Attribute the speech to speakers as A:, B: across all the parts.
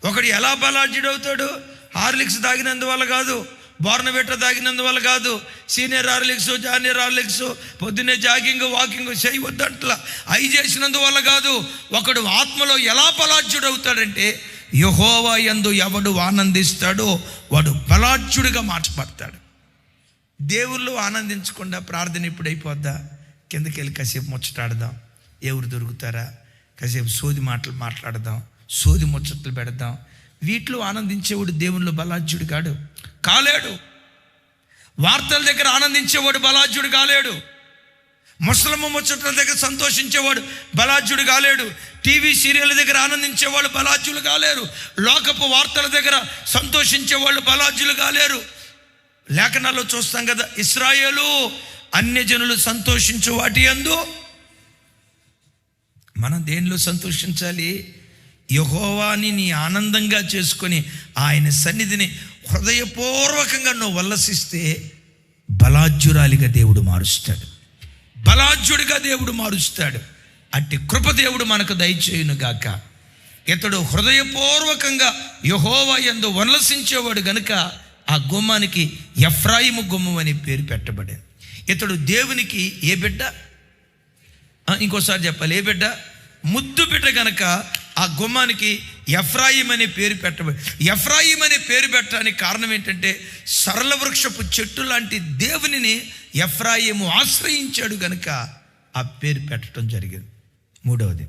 A: ఒకడు ఎలా బలాఢ్యుడవుతాడు? హార్లిక్స్ తాగినందువల్ల కాదు, బోర్నవిటా తాగినందువల్ల కాదు, సీనియర్ హార్లిక్స్, జూనియర్ హార్లిక్స్, పొద్దున్నే జాగింగ్ వాకింగ్ చేయవద్దంట్లా అవి చేసినందువల్ల కాదు. ఒకడు ఆత్మలో ఎలా బలాఢ్యుడవుతాడంటే, యెహోవా యందు ఎవడు ఆనందిస్తాడో వాడు బలాఢ్యుడిగా మార్చబడతాడు. దేవుళ్ళు ఆనందించకుండా ప్రార్థన ఇప్పుడు అయిపోద్దా? కిందకి వెళ్ళి కాసేపు ముచ్చటాడదాం, ఎవరు దొరుకుతారా, కాసేపు సోది మాటలు మాట్లాడదాం, సోది ముచ్చట్లు పెడదాం. వీటిలో ఆనందించేవాడు దేవుళ్ళు బలాఢ్యుడు కాలేడు. వార్తల దగ్గర ఆనందించేవాడు బలాఢ్యుడు కాలేడు. ముసలమ్మ ముచ్చట్ల దగ్గర సంతోషించేవాడు బలాఢ్యుడు కాలేడు. టీవీ సీరియల్ దగ్గర ఆనందించేవాళ్ళు బలాఢ్యులు కాలేరు. లోకపు వార్తల దగ్గర సంతోషించేవాళ్ళు బలాఢ్యులు కాలేరు. లేఖనాల్లో చూస్తాం కదా, ఇశ్రాయేలు అన్యజనులు సంతోషించు వాటి యందు. మనం దేనిలో సంతోషించాలి? యెహోవాని నీ ఆనందంగా చేసుకొని ఆయన సన్నిధిని హృదయపూర్వకంగా నువ్వు వల్లసిస్తే బలాఢ్యురాలిగా దేవుడు మారుస్తాడు, బలాఢ్యుడిగా దేవుడు మారుస్తాడు. అట్టి కృప దేవుడు మనకు దయచేయును గాక. ఇతడు హృదయపూర్వకంగా యెహోవా యందు వల్లసించేవాడు గనుక ఆ గుమ్మానికి ఎఫ్రాయిము గుమ్మం అని పేరు పెట్టబడింది. ఇతడు దేవునికి ఏ బిడ్డ? ఇంకోసారి చెప్పాలి, ఏ బిడ్డ? ముద్దు బిడ్డ గనక ఆ గుమ్మానికి ఎఫ్రాయిం అనే పేరు పెట్టబడి. ఎఫ్రాయిం అనే పేరు పెట్టడానికి కారణం ఏంటంటే, సరళ వృక్షపు చెట్టు లాంటి దేవునిని ఎఫ్రాయిము ఆశ్రయించాడు గనుక ఆ పేరు పెట్టడం జరిగింది. మూడవది,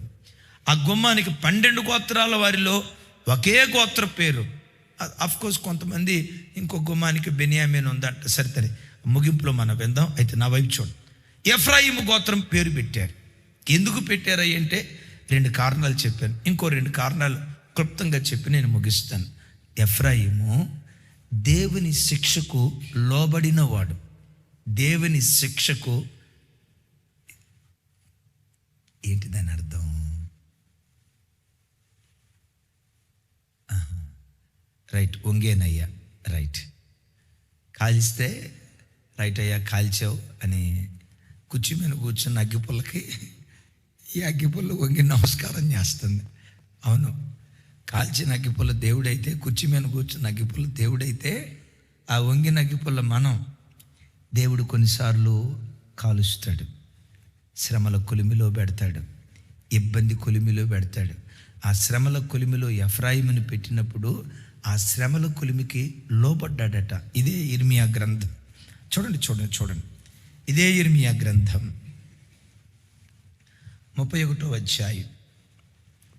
A: ఆ గుమ్మానికి 12 గోత్రాల వారిలో ఒకే గోత్ర పేరు. అఫ్కోర్స్ కొంతమంది ఇంకో గుమ్మానికి బెన్యామీన్ ఉందంట. సరే, ముగింపులో మనం విందాం. అయితే నా వైపు చూడండి. ఎఫ్రాయిము గోత్రం పేరు పెట్టారు. ఎందుకు పెట్టారు అంటే 2 కారణాలు చెప్పాను. ఇంకో 2 కారణాలు క్లుప్తంగా చెప్పి నేను ముగిస్తాను. ఎఫ్రాయిము దేవుని శిక్షకు లోబడినవాడు. దేవుని శిక్షకు ఏంటి దాని అర్థం? రైట్, వంగేనయ్యా, రైట్, కాల్స్తే రైట్ అయ్యా కాల్చావు అని కుర్చీ మీద కూర్చున్న అగ్గిపుల్లకి ఈ అగ్గిపుల్ల వంగి నమస్కారం చేస్తుంది. అవును, కాల్చిన అగ్గిపుల్ల దేవుడైతే, కుర్చీ మీద కూర్చున్న అగ్గిపుల్ల దేవుడైతే, ఆ వంగిన అగ్గిపుల్ల మనం. దేవుడు కొన్నిసార్లు కాలుస్తాడు, శ్రమల కొలిమిలో పెడతాడు, ఇబ్బంది కొలిమిలో పెడతాడు. ఆ శ్రమల కొలిమిలో ఎఫ్రాయిముని పెట్టినప్పుడు ఆ శ్రమల కొలిమికి లోబడ్డాడట. ఇదే ఇర్మియా గ్రంథం. చూడండి, ఇదే ఇర్మియా గ్రంథం 31వ అధ్యాయం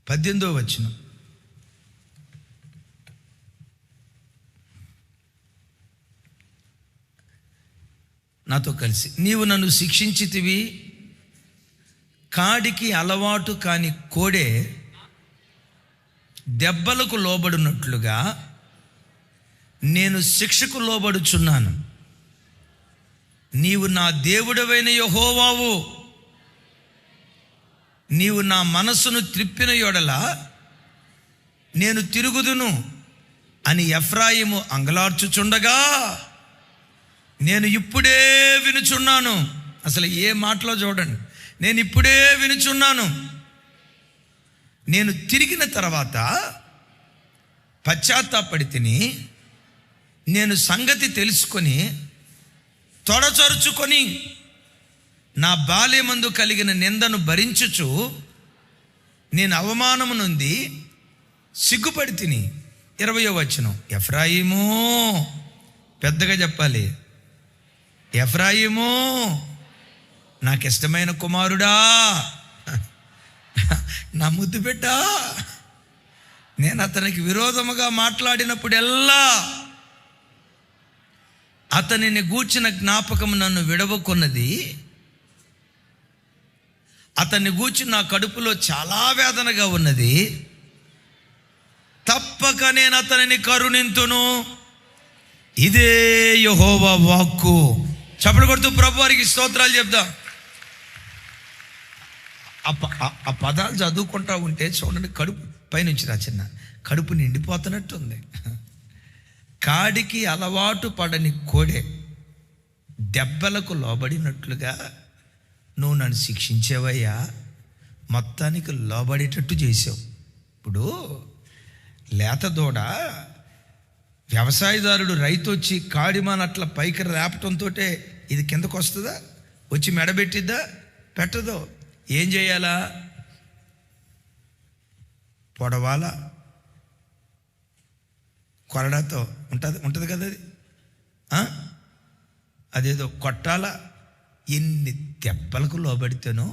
A: 18వ వచనం. నాతో కలిసి, నీవు నన్ను శిక్షించితివి, కాడికి అలవాటు కాని కోడే దెబ్బలకు లోబడినట్లుగా నేను శిక్షకు లోబడుచున్నాను. నీవు నా దేవుడవైన యెహోవావు, నీవు నా మనస్సును త్రిప్పిన యెడల నేను తిరుగుదును అని ఎఫ్రాయిము అంగలార్చుచుండగా నేను ఇప్పుడే వినుచున్నాను. అసలు ఏ మాటలో చూడండి, నేను ఇప్పుడే వినుచున్నాను. నేను తిరిగిన తర్వాత పశ్చాత్తాపడి తిని, నేను సంగతి తెలుసుకొని తొడచరుచుకొని నా బాల్యమందు కలిగిన నిందను భరించుచు నేను అవమానము నుండి సిగ్గుపడి తిని. 20వ వచనం. ఎఫ్రాయిము, పెద్దగా చెప్పాలి, ఎఫ్రాయిము నాకు ఇష్టమైన కుమారుడా, నా ముద్దు బిడ్డ, నేను అతనికి విరోధముగా మాట్లాడినప్పుడెల్లా అతనిని గూర్చిన జ్ఞాపకం నన్ను విడవకున్నది. అతన్ని గూర్చి నా కడుపులో చాలా వేదనగా ఉన్నది. తప్పక నేను అతనిని కరుణింతును. ఇదే యెహోవా వాక్కు. చప్పట్లు కొడుతూ ప్రభు వారికి స్తోత్రాలు చెప్దాం. ఆ పదాలు చదువుకుంటా ఉంటే చూడండి, కడుపు పైనుంచి చిన్న కడుపు నిండిపోతున్నట్టుంది. కాడికి అలవాటు పడని కోడే దెబ్బలకు లోబడినట్లుగా నువ్వు నన్ను శిక్షించేవయ్యా, మొత్తానికి లోబడేటట్టు చేసావు. ఇప్పుడు లేత దూడ, వ్యవసాయదారుడు రైతు వచ్చి కాడిమానట్ల పైకి లేపటంతో ఇది కిందకు వస్తుందా? వచ్చి మెడబెట్టిద్దా? పెట్టదో. ఏం చేయాలా? పొడవాలా, కొరడాతో ఉంటుంది కదా అది, అదేదో కొట్టాలా. ఎన్ని దెబ్బలకు లోబడితేనో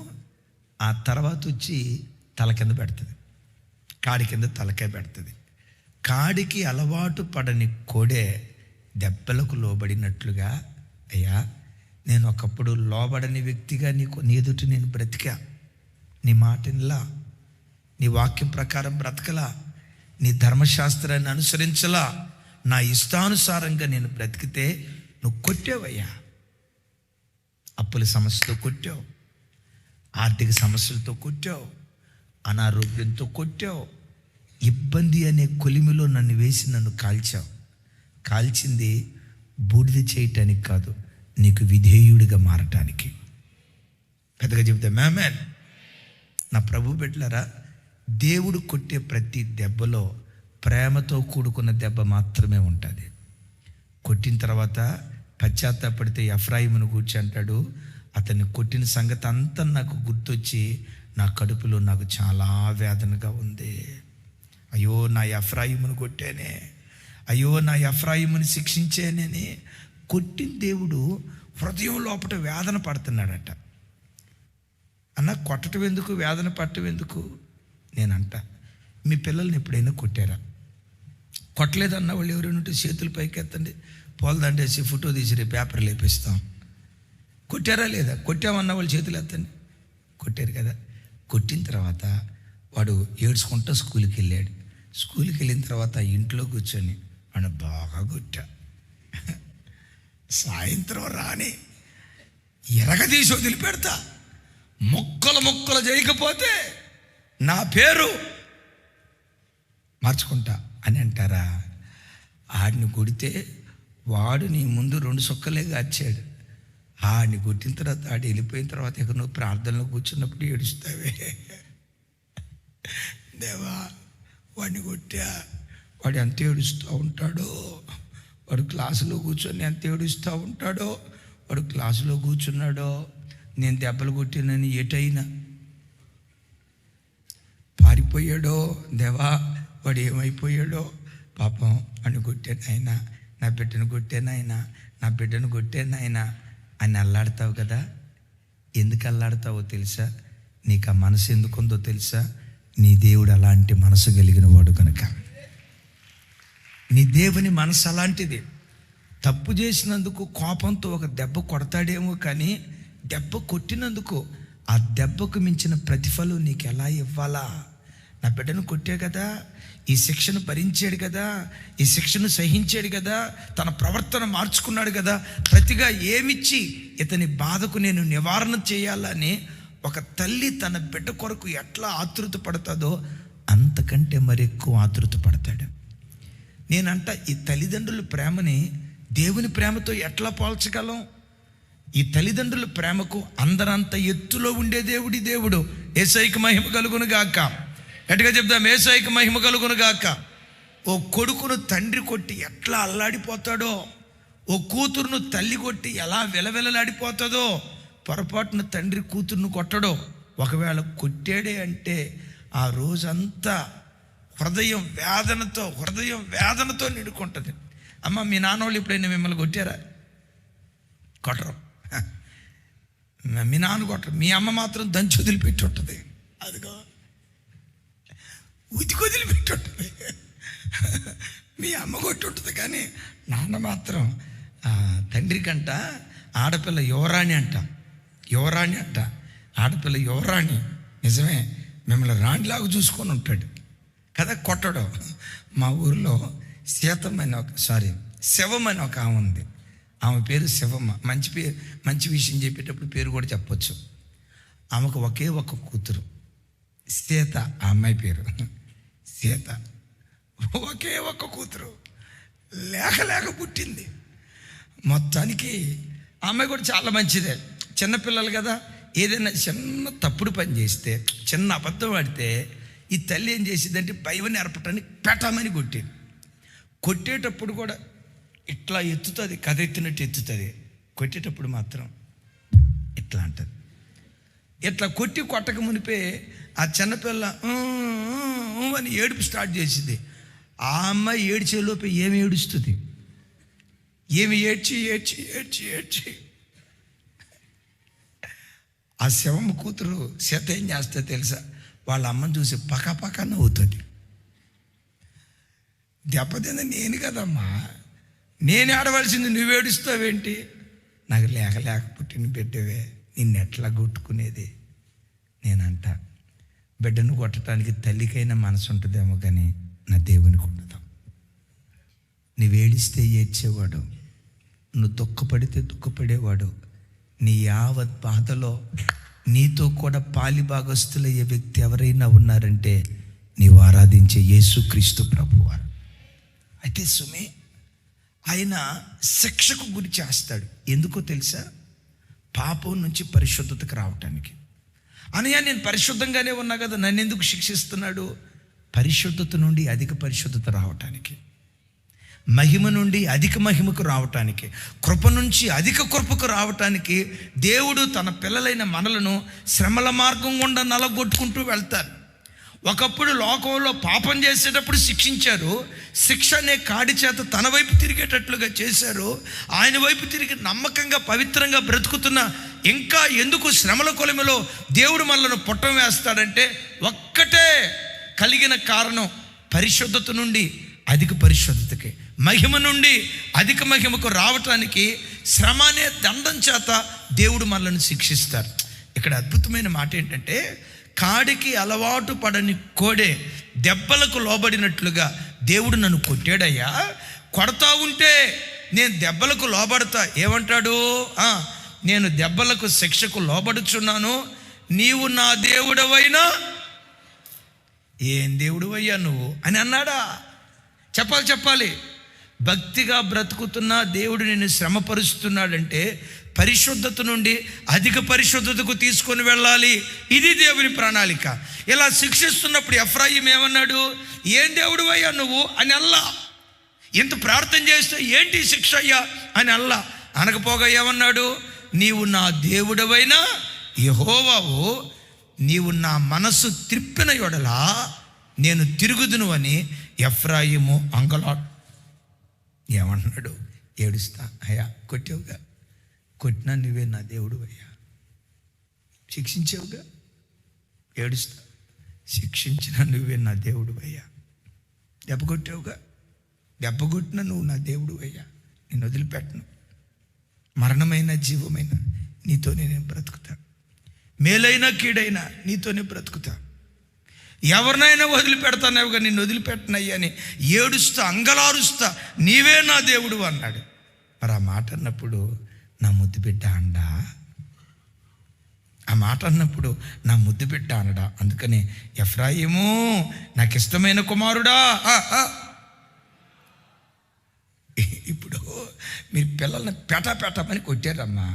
A: ఆ తర్వాత వచ్చి తల కింద పెడుతుంది, కాడి కింద తలకాయ పెడుతుంది. కాడికి అలవాటు పడని కోడే దెబ్బలకు లోబడినట్లుగా, అయ్యా నేను ఒకప్పుడు లోబడని వ్యక్తిగా నీ ఎదుటి నేను బ్రతికా, నీ మాటనిలా, నీ వాక్యం ప్రకారం బ్రతకలా, నీ ధర్మశాస్త్రాన్ని అనుసరించలా, నా ఇష్టానుసారంగా నేను బ్రతికితే నువ్వు కొట్టావయ్యా. అప్పుల సమస్యతో కొట్టావు, ఆర్థిక సమస్యలతో కొట్టావు, అనారోగ్యంతో కొట్టావు, ఇబ్బంది అనే కొలిమిలో నన్ను వేసి నన్ను కాల్చావు. కాల్చింది బూడిద చేయటానికి కాదు, నీకు విధేయుడిగా మారటానికి. పెద్దగా చెబితే ఆమేన్. నా ప్రభు బిడ్డలారా, దేవుడు కొట్టే ప్రతి దెబ్బలో ప్రేమతో కూడుకున్న దెబ్బ మాత్రమే ఉంటుంది. కొట్టిన తర్వాత పశ్చాత్తాపడితే ఎఫ్రాయిమును గూర్చి అంటాడు, అతన్ని కొట్టిన సంగతి అంతా నాకు గుర్తొచ్చి నా కడుపులో నాకు చాలా వేదనగా ఉంది. అయ్యో నా ఎఫ్రాయిమును కొట్టానే, అయ్యో నా ఎఫ్రాయిముని శిక్షించానని కొట్టిన దేవుడు హృదయం లోపల వేదన పడుతున్నాడట. అన్న కొట్టడం ఎందుకు, వేదన పట్టడం ఎందుకు? నేనంట, మీ పిల్లల్ని ఎప్పుడైనా కొట్టారా? కొట్టలేదన్న వాళ్ళు ఎవరైనా ఉంటే చేతులు పైకి ఎత్తండి, పోలదండేసి ఫోటో తీసి రేపు పేపర్ లేపిస్తాం. కొట్టారా లేదా? కొట్టామన్న వాళ్ళు చేతులు ఎత్తండి. కొట్టారు కదా. కొట్టిన తర్వాత వాడు ఏడ్చుకుంటూ స్కూల్కి వెళ్ళాడు. స్కూల్కి వెళ్ళిన తర్వాత ఇంట్లో కూర్చొని వాడు బాగా కొట్టా, సాయంత్రం రాని ఎరగదీసి వదిలిపెడతా, మొక్కలు చేయకపోతే నా పేరు మార్చుకుంటా అని అంటారా? ఆడిని కొడితే వాడు నీ ముందు 2 సుక్కలే గాచాడు. ఆడిని కొట్టిన తర్వాత ఆడు వెళ్ళిపోయిన తర్వాత ఇక నువ్వు ప్రార్థనలో కూర్చున్నప్పుడు ఏడుస్తావే, దేవా వాడిని కొట్టా, వాడు ఎంత ఏడుస్తూ ఉంటాడో, వాడు క్లాసులో కూర్చొని ఎంత ఏడుస్తూ ఉంటాడో, వాడు క్లాసులో కూర్చున్నాడో, నేను దెబ్బలు కొట్టినని ఎటైనా పారిపోయాడో, దేవా వాడు ఏమైపోయాడో, పాపం అని కొట్టానైనా, నా బిడ్డను కొట్టానైనా, నా బిడ్డను కొట్టానైనా అని అల్లాడతావు కదా. ఎందుకు అల్లాడతావో తెలుసా? నీకు ఆ మనసు ఎందుకుందో తెలుసా? నీ దేవుడు అలాంటి మనసు కలిగిన వాడు కనుక. నీ దేవుని మనసు అలాంటిది. తప్పు చేసినందుకు కోపంతో ఒక దెబ్బ కొడతాడేమో, కానీ దెబ్బ కొట్టినందుకు ఆ దెబ్బకు మించిన ప్రతిఫలం నీకు ఎలా ఇవ్వాలా? నా బిడ్డను కొట్టే కదా, ఈ శిక్షను భరించాడు కదా, ఈ శిక్షను సహించాడు కదా, తన ప్రవర్తన మార్చుకున్నాడు కదా, ప్రతిగా ఏమిచ్చి ఇతని బాధకు నేను నివారణ చేయాలని ఒక తల్లి తన బిడ్డ కొరకు ఎట్లా ఆతృత పడుతుందో అంతకంటే మరి ఎక్కువ ఆతృత పడతాడు. నేనంట, ఈ తల్లిదండ్రుల ప్రేమని దేవుని ప్రేమతో ఎట్లా పోల్చగలం? ఈ తల్లిదండ్రుల ప్రేమకు అందరంత ఎత్తులో ఉండే దేవుడి దేవుడు. యేసయ్యకు మహిమ కలుగును గాక. గట్టిగా చెప్దాం, యేసయ్యకు మహిమ కలుగును గాక. ఓ కొడుకును తండ్రి కొట్టి ఎట్లా అల్లాడిపోతాడో, ఓ కూతురును తల్లి కొట్టి ఎలా వెలవెలలాడిపోతుందో, పొరపాటున తండ్రి కూతురును కొట్టడో. ఒకవేళ కొట్టాడే అంటే ఆ రోజంతా హృదయం వేదనతో నిండుకుంటుంది. అమ్మ, మీ నాన్నోళ్ళు ఎప్పుడైనా మిమ్మల్ని కొట్టారా? కొట్టరు. మీ నాన్న కొట్టరు. మీ అమ్మ మాత్రం దంచి వదిలిపెట్టి ఉంటుంది. అదిగో ఉతికి వదిలిపెట్టి ఉంటుంది. మీ అమ్మ కొట్టి ఉంటుంది, కానీ నాన్న మాత్రం తండ్రి కంట ఆడపిల్ల యువరాణి అంట. ఆడపిల్ల యువరాణి. నిజమే, మిమ్మల్ని రాణిలాగా చూసుకొని ఉంటాడు కదా, కొట్టడం. మా ఊరిలో శివం అని ఒక ఆమె ఉంది. ఆమె పేరు శివమ్మ. మంచి విషయం చెప్పేటప్పుడు పేరు కూడా చెప్పొచ్చు. ఆమెకు ఒకే ఒక కూతురు, సీత. ఆ అమ్మాయి పేరు సీత. ఒకే ఒక్క కూతురు, లేక పుట్టింది. మొత్తానికి ఆ అమ్మాయి కూడా చాలా మంచిదే. చిన్నపిల్లలు కదా, ఏదైనా చిన్న తప్పుడు పని చేస్తే, చిన్న అబద్ధం ఆడితే ఈ తల్లి ఏం చేసిందంటే భయం నేర్పటానికి పెట్టమని కొట్టేది. కొట్టేటప్పుడు కూడా ఇట్లా ఎత్తుతుంది, కథ ఎత్తినట్టు ఎత్తుతుంది. కొట్టేటప్పుడు మాత్రం ఇట్లా అంటుంది. ఇట్లా కొట్టక మునిపే ఆ చిన్నపిల్ల అని ఏడుపు స్టార్ట్ చేసింది. ఆ అమ్మాయి ఏడ్చేలోపే ఏమి ఏడుస్తుంది, ఏమి ఏడ్చి ఏడ్చి ఏడ్చి ఏడ్చి ఆ శవం కూతురు సీత ఏం చేస్తే తెలుసా, వాళ్ళ అమ్మని చూసి పక్క నవ్వుతుంది. దెబ్బతింద నేను కదమ్మా, నేను ఆడవలసింది, నువ్వు ఏడుస్తావేంటి? నాకు లేక పుట్టిన బిడ్డవే, నిన్ను ఎట్లా కొట్టుకునేది? నేనంట, బిడ్డను కొట్టడానికి తల్లికైనా మనసు ఉంటుందేమో కానీ నా దేవునికి ఉండదు. నువ్వు ఏడిస్తే ఏడ్చేవాడు, నువ్వు దుఃఖపడితే దుఃఖపడేవాడు. నీ యావత్ బాధలో నీతో కూడా పాలిభాగస్తులయ్యే వ్యక్తి ఎవరైనా ఉన్నారంటే నీవు ఆరాధించే యేసుక్రీస్తు ప్రభువారు. అయితే సుమే, ఆయన శిక్షకు గురి చేస్తాడు. ఎందుకో తెలుసా? పాపం నుంచి పరిశుద్ధతకు రావటానికి. అనయ్య, నేను పరిశుద్ధంగానే ఉన్నా కదా, నన్ను ఎందుకు శిక్షిస్తున్నాడు? పరిశుద్ధత నుండి అధిక పరిశుద్ధత రావటానికి, మహిమ నుండి అధిక మహిమకు రావటానికి, కృప నుంచి అధిక కృపకు రావటానికి దేవుడు తన పిల్లలైన మనలను శ్రమల మార్గం గుండా నలగొట్టుకుంటూ వెళ్తారు. ఒకప్పుడు లోకంలో పాపం చేసేటప్పుడు శిక్షించారు, శిక్ష అనే కాడి చేత తన వైపు తిరిగేటట్లుగా చేశారు. ఆయన వైపు తిరిగి నమ్మకంగా పవిత్రంగా బ్రతుకుతున్న ఇంకా ఎందుకు శ్రమల కొలిమిలో దేవుడు మనలను పుట్టం వేస్తాడంటే ఒక్కటే కలిగిన కారణం, పరిశుద్ధత నుండి అధిక పరిశుద్ధతకి, మహిమ నుండి అధిక మహిమకు రావటానికి శ్రమ అనే దండం చేత దేవుడు మనల్ని శిక్షిస్తారు. ఇక్కడ అద్భుతమైన మాట ఏంటంటే, కాడికి అలవాటు పడని కోడే దెబ్బలకు లోబడినట్లుగా దేవుడు నన్ను కొట్టాడయ్యా. కొడతా ఉంటే నేను దెబ్బలకు లోబడతా. ఏమంటాడు? నేను దెబ్బలకు శిక్షకు లోబడుచున్నాను, నీవు నా దేవుడవైనా. ఏం దేవుడువయ్యా నువ్వు అని అన్నాడా? చెప్పాలి. భక్తిగా బ్రతుకుతున్నా దేవుడు నిన్ను శ్రమపరుస్తున్నాడంటే పరిశుద్ధత నుండి అధిక పరిశుద్ధతకు తీసుకొని వెళ్ళాలి. ఇది దేవుని ప్రణాళిక. ఇలా శిక్షిస్తున్నప్పుడు ఎఫ్రాయిం ఏమన్నాడు? ఏం దేవుడు అయ్యా నువ్వు అని అల్లా. ఎంత ప్రార్థన చేస్తే ఏంటి శిక్ష అయ్యా అని అల్లా అనకపోగా ఏమన్నాడు? నీవు నా దేవుడవైనా యెహోవావు, నీవు నా మనసు త్రిప్పిన యొడలా నేను తిరుగుదును అని ఎఫ్రాయిము అంగలాడు. ఏమంటున్నాడు? ఏడుస్తా, అయ్యా కొట్టావుగా, కొట్టినా నువ్వే నా దేవుడు అయ్యా. శిక్షించావుగా, ఏడుస్తా, శిక్షించిన నువ్వే నా దేవుడు అయ్యా. దెబ్బ కొట్టావుగా, దెబ్బ కొట్టినా నువ్వు నా దేవుడు అయ్యా. నేను వదిలిపెట్టను. మరణమైన జీవమైన నీతోనే నేను బ్రతుకుతా, మేలైనా కీడైనా నీతోనే బ్రతుకుతా. ఎవరినైనా వదిలిపెడతానేవుగా, నిన్ను వదిలిపెట్టనయ్యా అని ఏడుస్తా, అంగలారుస్తా, నీవే నా దేవుడు అన్నాడు. మరి ఆ మాట అన్నప్పుడు నా ముద్దు బిడ్డ అండా, ఆ మాట అన్నప్పుడు నా ముద్దు బిడ్డ అనడా. అందుకని ఎఫ్రాయిము నాకు ఇష్టమైన కుమారుడా. ఇప్పుడు మీరు పిల్లల్ని పెట్టమని కొట్టారమ్మా.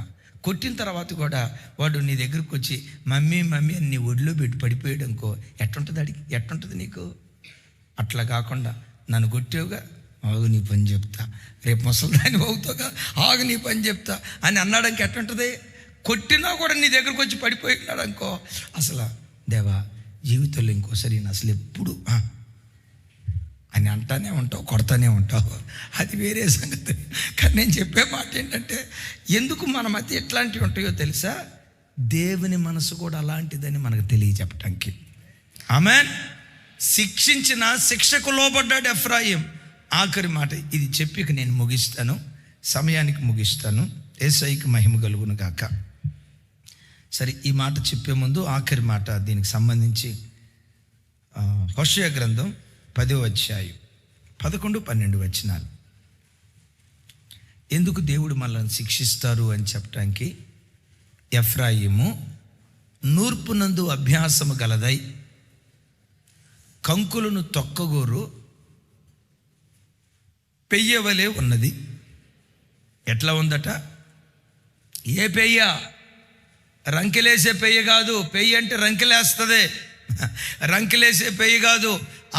A: కొట్టిన తర్వాత కూడా వాడు నీ దగ్గరకు వచ్చి మమ్మీ మమ్మీ అని నీ ఒడిలో పెట్టి పడిపోయాడు అనుకో, ఎట్టుంటుంది నీకు? అట్లా కాకుండా నన్ను కొట్టావుగా, ఆగు నీ పని చెప్తా, రేపు ముసలిదాన్ని అవుతావుగా, ఆగు నీ పని చెప్తా అని అన్నాడానికి ఎట్టుంటుంది? కొట్టినా కూడా నీ దగ్గరకు వచ్చి పడిపోయినాడు అనుకో, అసలు దేవా జీవితంలో ఇంకోసారి నేను అసలు ఎప్పుడు అని అంటానే ఉంటావు, కొడతానే ఉంటావు, అది వేరే సంగతి. కానీ నేను చెప్పే మాట ఏంటంటే, ఎందుకు మన మధ్య ఎట్లాంటివి ఉంటాయో తెలుసా? దేవుని మనసు కూడా అలాంటిదని మనకు తెలియచెప్పటానికి. ఆమేన్. శిక్షించిన శిక్షకు లోబడ్డాడు ఎఫ్రాయిం. ఆఖరి మాట ఇది చెప్పి నేను ముగిస్తాను, సమయానికి ముగిస్తాను. యేసయ్యకి మహిమ కలుగును గాక. సరే, ఈ మాట చెప్పే ముందు ఆఖరి మాట దీనికి సంబంధించి హోషేయ గ్రంథం 10వ అధ్యాయం 11-12 వచనాలు. ఎందుకు దేవుడు మనల్ని శిక్షిస్తారు అని చెప్పడానికి, ఎఫ్రాయిము నూర్పునందు అభ్యాసము గలదై కంకులను తొక్కగోరు పెయ్యవలే ఉన్నది. ఎట్లా ఉందట? ఏ పెయ్య? రంకెలేసే పెయ్య కాదు. పెయ్య అంటే రంకెలేస్తుంది. రంకెలేసే పెయ్యి కాదు,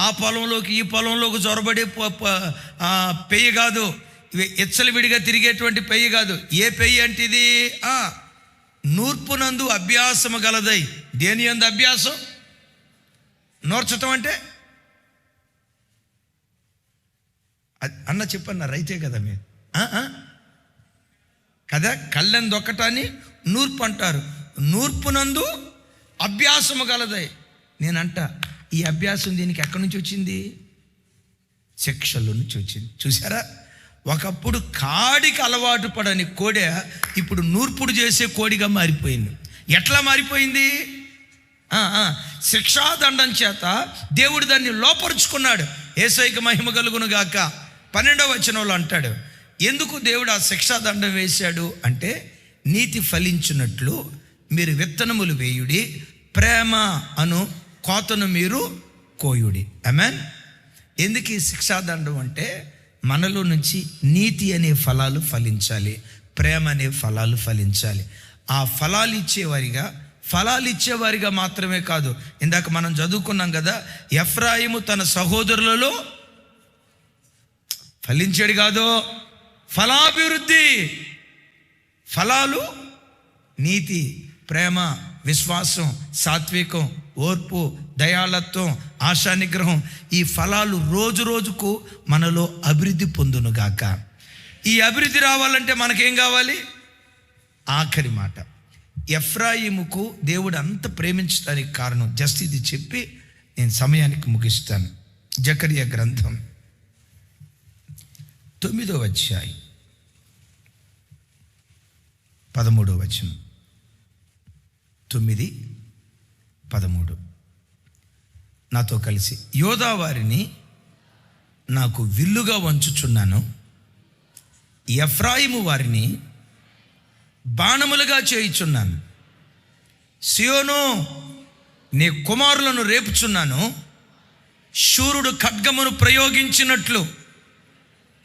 A: ఆ పొలంలోకి ఈ పొలంలోకి జొరబడే పెయ్యి కాదు, విడిగా తిరిగేటువంటి పెయ్యి కాదు. ఏ పెయ్యి అంటే ఇది? నూర్పునందు అభ్యాసము గలదై. దేని యందు అభ్యాసం? నోర్చటం అంటే అన్న చెప్పన్న, రైతే కదా మీరు కదా. కళ్ళని దొక్కటాన్ని నూర్పు అంటారు. నూర్పునందు అభ్యాసము గలదై. నేనంట, ఈ అభ్యాసం దీనికి ఎక్కడి నుంచి వచ్చింది? శిక్షలో నుంచి వచ్చింది. చూసారా, ఒకప్పుడు కాడికి అలవాటు పడని కోడె ఇప్పుడు నూర్పుడు చేసే కోడిగా మారిపోయింది. ఎట్లా మారిపోయింది? శిక్షాదండం చేత దేవుడు దాన్ని లోపరుచుకున్నాడు. యేసయ్యకి మహిమ కలుగును గాక. 12వ వచనంలో అంటాడు, ఎందుకు దేవుడు ఆ శిక్షాదండం వేశాడు అంటే, నీతి ఫలించినట్లు మీరు విత్తనములు వేయుడి, ప్రేమ అను కోతను మీరు కోయుడి. ఆమేన్. ఎందుకు ఈ శిక్షాదండం అంటే, మనలో నుంచి నీతి అనే ఫలాలు ఫలించాలి, ప్రేమ అనే ఫలాలు ఫలించాలి. ఆ ఫలాలు ఇచ్చేవారిగా మాత్రమే కాదు. ఇందాక మనం చదువుకున్నాం కదా, ఎఫ్రాయిము తన సహోదరులలో ఫలించాడు కాదు, ఫలాభివృద్ధి. ఫలాలు నీతి, ప్రేమ, విశ్వాసం, సాత్వికం, ఓర్పు, దయాళత్వం, ఆశా నిగ్రహం. ఈ ఫలాలు రోజు రోజుకు మనలో అభివృద్ధి పొందునుగాక. ఈ అభివృద్ధి రావాలంటే మనకేం కావాలి? ఆఖరి మాట, ఎఫ్రాయిముకు దేవుడు అంత ప్రేమించడానికి కారణం జస్ట్ ఇది చెప్పి నేను సమయానికి ముగిస్తాను. జకరియా గ్రంథం 9వ అధ్యాయం 13వ వచనం. 9:13 నాతో కలిసి, యోధా వారిని నాకు విల్లుగా వంచుచున్నాను, ఎఫ్రాయిము వారిని బాణములుగా చేయుచున్నాను. సియోను, నీ కుమారులను రేపుచున్నాను. శూరుడు ఖడ్గమును ప్రయోగించినట్లు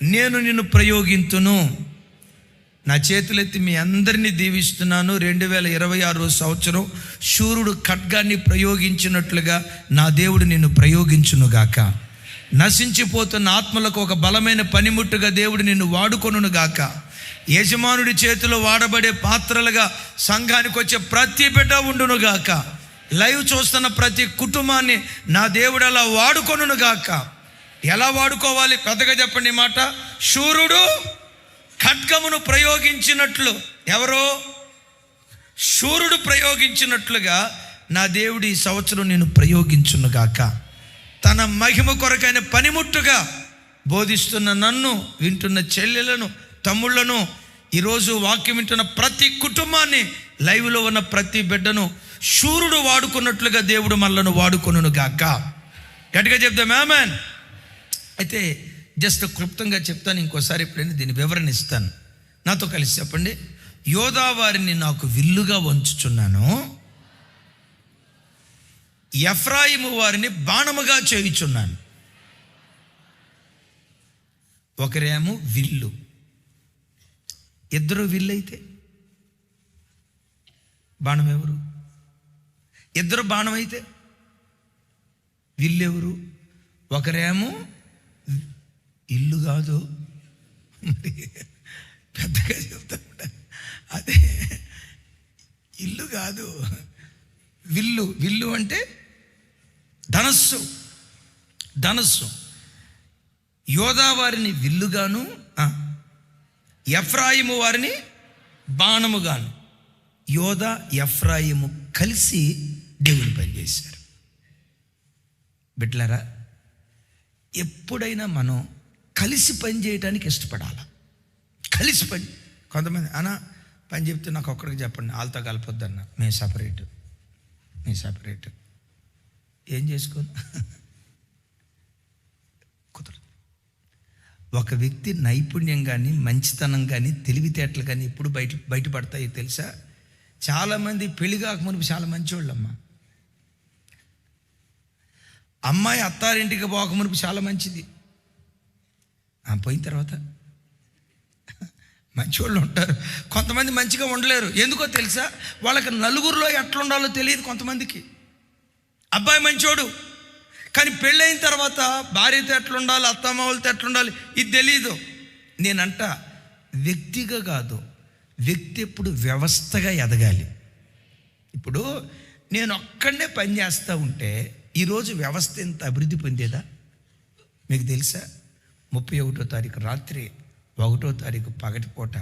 A: నేను నిన్ను ప్రయోగింతును. నా చేతులెత్తి మీ అందరినీ దీవిస్తున్నాను. 2026 సంవత్సరం శూరుడు ఖడ్గాన్ని ప్రయోగించినట్లుగా నా దేవుడు నిన్ను ప్రయోగించునుగాక. నశించిపోతున్న ఆత్మలకు ఒక బలమైన పనిముట్టుగా దేవుడు నిన్ను వాడుకొనుగాక. యజమానుడి చేతిలో వాడబడే పాత్రలుగా సంఘానికి వచ్చే ప్రతి బిడ్డ ఉండునుగాక. లైవ్ చూస్తున్న ప్రతి కుటుంబాన్ని నా దేవుడు అలా వాడుకొనుగాక. ఎలా వాడుకోవాలి? పెద్దగా చెప్పండి మాట. శూరుడు ఖడ్గమును ప్రయోగించినట్లు, ఎవరో శూరుడు ప్రయోగించినట్లుగా నా దేవుడు ఈ సంవత్సరం నేను ప్రయోగించునుగాక. తన మహిమ కొరకైన పనిముట్టుగా బోధిస్తున్న నన్ను, వింటున్న చెల్లెలను, తమ్ముళ్లను, ఈరోజు వాక్యం వింటున్న ప్రతి కుటుంబాన్ని, లైవ్లో ఉన్న ప్రతి బిడ్డను శూరుడు వాడుకున్నట్లుగా దేవుడు మనలను వాడుకొనుగాక. గట్టిగా చెప్దాం ఆమేన్. అయితే జస్ట్ క్లుప్తంగా చెప్తాను, ఇంకోసారి ఎప్పుడైనా దీని వివరణ ఇస్తాను. నాతో కలిసి చెప్పండి. యోధా వారిని నాకు విల్లుగా వంచుచున్నాను, ఎఫ్రాయిము వారిని బాణముగా చేయుచున్నాను. ఒకరేమో విల్లు, ఇద్దరు విల్లు అయితే బాణం ఎవరు? ఇద్దరు బాణం అయితే విల్లు ఎవరు? ఒకరేమో ఇల్లు కాదు, మరి పెద్దగా చెప్తా, అదే ఇల్లు కాదు, విల్లు. విల్లు అంటే ధనస్సు. యోధా వారిని విల్లుగాను, ఎఫ్రాయిము వారిని బాణముగాను. యోధా, ఎఫ్రాయిము కలిసి దేవుని పనిచేశారు. బిడ్డలారా, ఎప్పుడైనా మనం కలిసి పని చేయడానికి ఇష్టపడాలి. కలిసి పని. కొంతమంది పని చెప్తే నాకు ఒక్కడికి చెప్పండి, వాళ్ళతో కలపొద్దన్న, మేము సపరేట్ ఏం చేసుకోను. కుదరదు. ఒక వ్యక్తి నైపుణ్యం కానీ, మంచితనం కానీ, తెలివితేటలు కానీ ఎప్పుడు బయటపడతాయి తెలుసా? చాలామంది పెళ్లి కాకమునుపు చాలా మంచివాళ్ళమ్మ. అమ్మాయి అత్తారింటికి పోకమునుపు చాలా మంచిది, పోయిన తర్వాత మంచివాళ్ళు ఉంటారు. కొంతమంది మంచిగా ఉండలేరు. ఎందుకో తెలుసా? వాళ్ళకి నలుగురిలో ఎట్లుండాలో తెలియదు కొంతమందికి. అబ్బాయి మంచోడు, కానీ పెళ్ళైన తర్వాత భార్యతో ఎట్లుండాలి, అత్తమామలతో ఎట్లుండాలి ఇది తెలీదు. నేనంట వ్యక్తిగా కాదు, వ్యక్తి ఎప్పుడు వ్యవస్థగా ఎదగాలి. ఇప్పుడు నేను ఒక్కడనే పని చేస్తూ ఉంటే ఈరోజు వ్యవస్థ ఎంత అభివృద్ధి పొందేదా మీకు తెలుసా? 31వ తారీఖు రాత్రి, 1వ తారీఖు పగటిపూట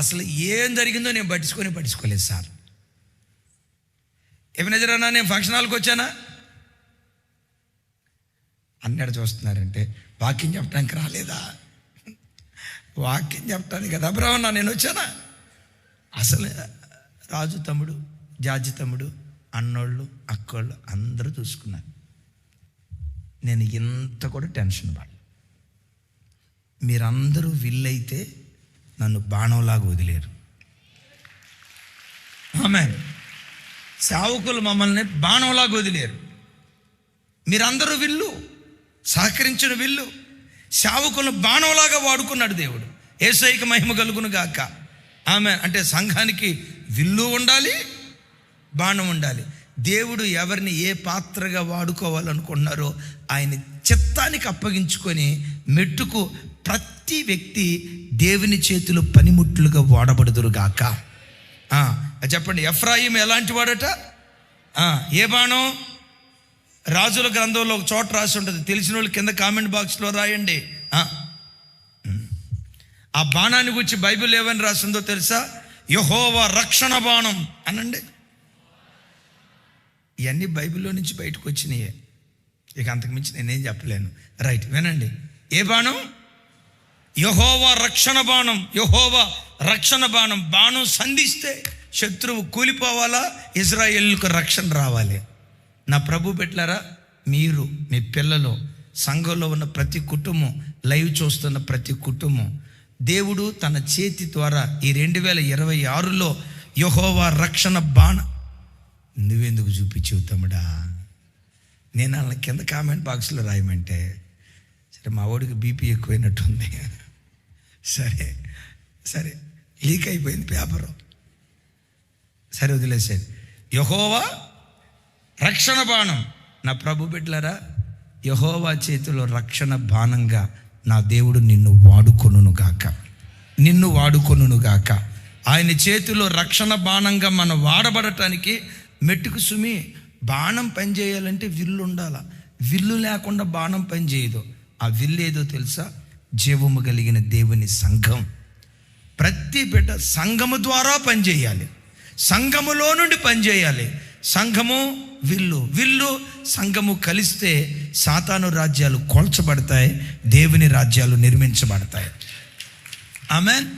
A: అసలు ఏం జరిగిందో నేను పట్టించుకోలేదు సార్. ఏమైనా జరన్నా నేను ఫంక్షన్ హాల్కి వచ్చానా అన్నాడు. చూస్తున్నారంటే వాక్యం చెప్పడానికి రాలేదా? వాక్యం చెప్పడానికి కదా బ్రహ్మణ నేను వచ్చానా? అసలు రాజు తమ్ముడు, జాజి తమ్ముడు, అన్నోళ్ళు, అక్కోళ్ళు అందరూ చూసుకున్నారు. నేను ఇంత కూడా టెన్షన్ పడ. మీరందరూ విల్లైతే నన్ను బాణంలాగా వదిలేరు. ఆమేన్. సేవకులు మమ్మల్ని బాణంలాగా వదిలేరు. మీరందరూ విల్లు, సహకరించిన విల్లు. సేవకులను బాణంలాగా వాడుకున్నాడు దేవుడు. యేసయ్యకి మహిమ కలుగును గాక. ఆమేన్. అంటే సంఘానికి విల్లు ఉండాలి, బాణం ఉండాలి. దేవుడు ఎవరిని ఏ పాత్రగా వాడుకోవాలనుకున్నారో ఆయన చిత్తానికి అప్పగించుకొని మెట్టుకు ప్రతి వ్యక్తి దేవుని చేతిలో పనిముట్లుగా వాడబడుదురు గాక. చెప్పండి, ఎఫ్రాయిం ఎలాంటి వాడట? ఏ బాణం? రాజుల గ్రంథంలో ఒక చోట రాసి ఉంటుంది, తెలిసిన వాళ్ళు కింద కామెంట్ బాక్స్లో రాయండి. ఆ బాణాన్ని గురించి బైబిల్ ఏమని రాసిందో తెలుసా? యెహోవా రక్షణ బాణం అనండి. ఇవన్నీ బైబిల్లో నుంచి బయటకు వచ్చినాయే, ఇక అంతకుమించి నేనేం చెప్పలేను. రైట్, వినండి. ఏ బాణం? యెహోవా రక్షణ బాణం. యెహోవా రక్షణ బాణం. బాణం సంధిస్తే శత్రువు కూలిపోవాలా, ఇజ్రాయేలుకు రక్షణ రావాలి. నా ప్రభు పెట్టారా, మీరు, మీ పిల్లలు, సంఘంలో ఉన్న ప్రతి కుటుంబం, లైవ్ చూస్తున్న ప్రతి కుటుంబం, దేవుడు తన చేతి ద్వారా ఈ 2026లో యెహోవా రక్షణ బాణం. నువ్వెందుకు చూపించావు తమ్ముడా? నేను అలా కింద కామెంట్ బాక్స్లో రాయమంటే, సరే మా వాడికి బీపీ ఎక్కువైనట్టుంది, సరే లీక్ అయిపోయింది పేపరు, సరే వదిలేసేది. యెహోవా రక్షణ బాణం. నా ప్రభు బిడ్డలారా, యెహోవా చేతిలో రక్షణ బాణంగా నా దేవుడు నిన్ను వాడుకొనుగాక. ఆయన చేతిలో రక్షణ బాణంగా మనం వాడబడటానికి మెట్టుకు సుమి బాణం పనిచేయాలంటే విల్లు ఉండాల. విల్లు లేకుండా బాణం పనిచేయదు. ఆ విల్లు ఏదో తెలుసా? జీవము కలిగిన దేవుని సంఘం. ప్రతి బిడ్డ సంఘము ద్వారా పనిచేయాలి, సంఘములో నుండి పనిచేయాలి. సంఘము విల్లు సంఘము కలిస్తే సాతాను రాజ్యాలు కోల్చబడతాయి, దేవుని రాజ్యాలు నిర్మించబడతాయి. ఆమేన్.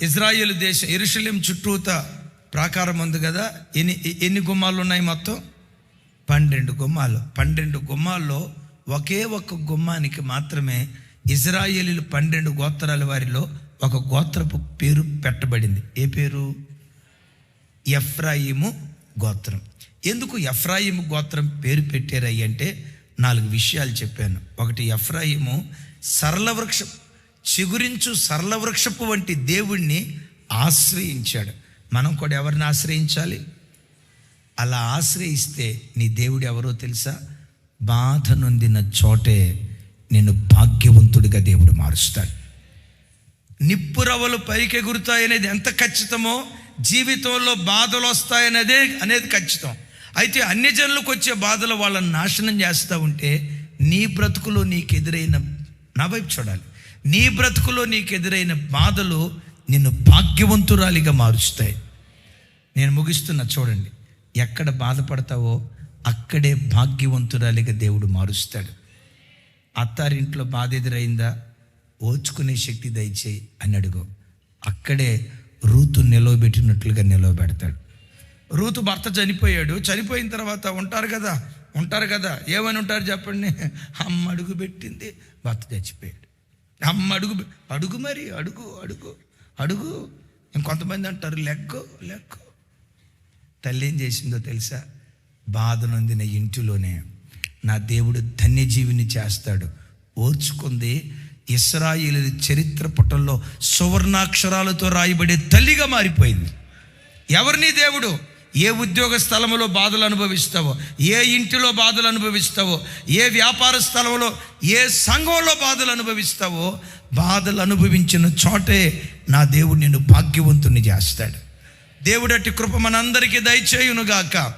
A: ఇజ్రాయేలు దేశం యెరూషలేము చుట్టూత ప్రాకారం ఉంది కదా. ఎన్ని గుమ్మాలు ఉన్నాయి? మొత్తం 12 గుమ్మాలు. 12 గుమ్మాల్లో ఒకే ఒక్క గుమ్మానికి మాత్రమే ఇజ్రాయేలీలు 12 గోత్రాల వారిలో ఒక గోత్రపు పేరు పెట్టబడింది. ఏ పేరు? ఎఫ్రాయిము గోత్రం. ఎందుకు ఎఫ్రాయిము గోత్రం పేరు పెట్టారయ్యి అంటే 4 విషయాలు చెప్పాను. ఒకటి, ఎఫ్రాయిము చిగురించు సరళ వృక్షపు వంటి దేవుణ్ణి ఆశ్రయించాడు. మనం కూడా ఎవరిని ఆశ్రయించాలి? అలా ఆశ్రయిస్తే నీ దేవుడు ఎవరో తెలుసా? బాధ నొందిన చోటే నిన్ను భాగ్యవంతుడిగా దేవుడు మారుస్తాడు. నిప్పురవ్వలు పైకి ఎగురుతాయనేది ఎంత ఖచ్చితమో, జీవితంలో బాధలు వస్తాయనేది ఖచ్చితం. అయితే అన్యజనులకు వచ్చే బాధలు వాళ్ళని నాశనం చేస్తూ ఉంటే నీ బ్రతుకులో నీకు ఎదురైన, నా వైపు చూడాలి, నీ బ్రతుకులో నీకు ఎదురైన బాధలు నిన్ను భాగ్యవంతురాలిగా మారుస్తాయి. నేను ముగిస్తున్నా, చూడండి. ఎక్కడ బాధపడతావో అక్కడే భాగ్యవంతురాలిగా దేవుడు మారుస్తాడు. అత్తారింట్లో బాధ ఎదురైందా? ఓర్చుకునే శక్తి దయచేయి అని అడుగు. అక్కడే రూతు నిలవబెట్టినట్లుగా నిలవబెడతాడు. రూతు భర్త చనిపోయిన తర్వాత ఉంటారు కదా, ఏమని ఉంటారు చెప్పండి? అమ్మ అడుగు పెట్టింది, భర్త చచ్చిపోయాడు. అమ్మ అడుగు మరి అడుగు. ఇంకొంతమంది అంటారు లెక్కో. తల్లి ఏం చేసిందో తెలుసా? బాధ నొందిన ఇంటిలోనే నా దేవుడు ధన్యజీవిని చేస్తాడు. ఓర్చుకుంది. ఇశ్రాయేలు చరిత్ర పుటల్లో సువర్ణాక్షరాలతో రాయబడే తల్లిగా మారిపోయింది. ఎవరిని దేవుడు? ఏ ఉద్యోగ స్థలంలో బాధలు అనుభవిస్తావో, ఏ ఇంటిలో బాధలు అనుభవిస్తావో, ఏ వ్యాపార స్థలంలో, ఏ సంఘంలో బాధలు అనుభవిస్తావో, బాధలు అనుభవించిన చోటే నా దేవుడు నిన్ను భాగ్యవంతుని చేస్తాడు. దేవుడటి కృప మనందరికీ దయచేయునుగాక.